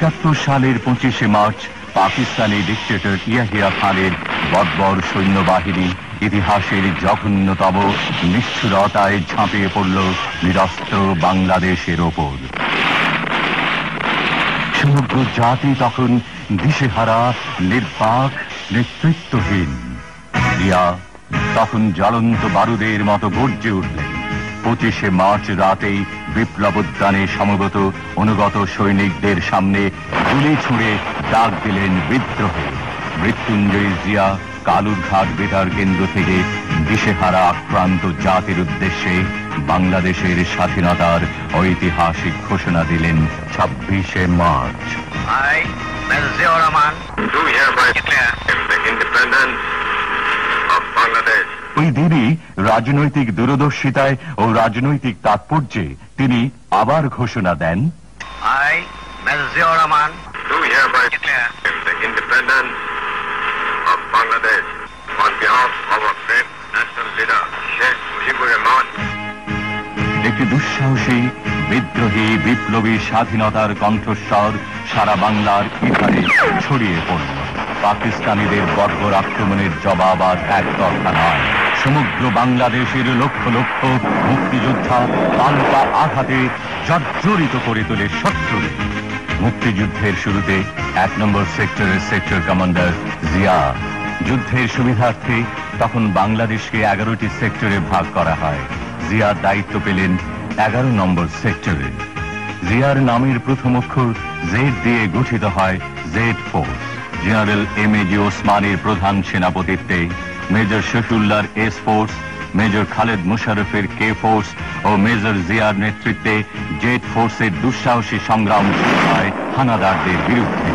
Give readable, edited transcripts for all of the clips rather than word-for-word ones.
71 সালের 25শে March Pakistani dictator Yahya খানের বর্বর সৈন্যবাহিনী ইতিহাসের জঘন্যতম নিষ্ঠুরতায় ঝাঁপিয়ে পড়ল নিরস্ত্র বাংলাদেশের ওপর। সমগ্র জাতি তখন দিশেহারা, নির্বাক, নেতৃত্বহীন। জিয়া তখন জ্বলন্ত বারুদের মতো গর্জে উঠলেন। 25শে মার্চ রাতেই বিপ্লবোদ্যানে সমবেত অনুগত সৈনিকদের সামনে গুলি ছুঁড়ে ডাক দিলেন বিদ্রোহে। মৃত্যুঞ্জয়ী জিয়া কালুরঘাট বেতার কেন্দ্র থেকে দিশেহারা আক্রান্ত জাতির উদ্দেশ্যে বাংলাদেশের স্বাধীনতার ঐতিহাসিক ঘোষণা দিলেন 26শে March. I, Mr. Ziaur Rahman, do hereby declare the independence of Bangladesh. ওই দিনই রাজনৈতিক দূরদর্শিতায় ও রাজনৈতিক তাৎপর্যে তিনি আবার ঘোষণা দেন, I, Mr. Ziaur Rahman, do hereby declare the independence of Bangladesh on behalf of our great national leader, Sheikh Mujibur Rahman. একটি দুঃসাহসী, বিদ্রোহী, বিপ্লবী স্বাধীনতার কণ্ঠস্বর সারা বাংলার ইধারে ছড়িয়ে পড়ল। পাকিস্তানিদের বর্বর আক্রমণের জবাব আর একতরফা নয়। সমগ্র বাংলাদেশের লক্ষ লক্ষ মুক্তিযোদ্ধা পাল্টা আঘাতে জর্জরিত করে তোলে শত্রুকে। মুক্তিযুদ্ধের শুরুতে 1 নম্বর সেক্টরের সেক্টর কমান্ডার জিয়া। যুদ্ধের সুবিধার্থে তখন বাংলাদেশকে 11টি সেক্টরে ভাগ করা হয়। জিয়া দায়িত্ব পেলেন 11 নম্বর সেক্টরে। জিয়ার নামের প্রথম অক্ষর জেড দিয়ে গঠিত হয় জেড ফোর্স। জেনারেল এমএজি ওসমানের প্রধান সেনাপতিত্বে মেজর শফিউল্লাহর এস ফোর্স, মেজর খালেদ মুশারফের কে ফোর্স ও মেজর জিয়ার নেতৃত্বে জেড ফোর্সের দুঃসাহসী সংগ্রাম শুরু হয় হানাদারদের বিরুদ্ধে।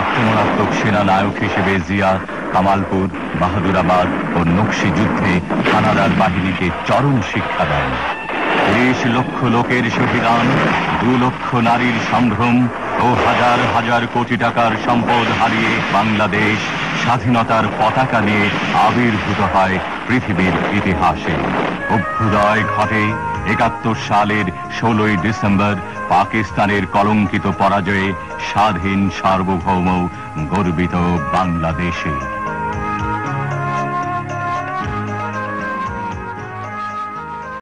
আক্রমণাত্মক সেনানায়ক হিসেবে জিয়া কামালপুর, বাহাদুরাবাদ ও নকশি যুদ্ধে হানাদার বাহিনীকে চরম শিক্ষা দেন। 30 লক্ষ লোকের শহীদান, 2 লক্ষ নারীর সম্ভ্রম ও হাজার হাজার কোটি টাকার সম্পদ হারিয়ে বাংলাদেশ স্বাধীনতার পতাকা নিয়ে আবির্ভূত হয় পৃথিবীর ইতিহাসে। অভ্যুদয় ঘটে 71 সালের 16ই ডিসেম্বর পাকিস্তানের কলঙ্কিত পরাজয়ে স্বাধীন, সার্বভৌম, গর্বিত বাংলাদেশে।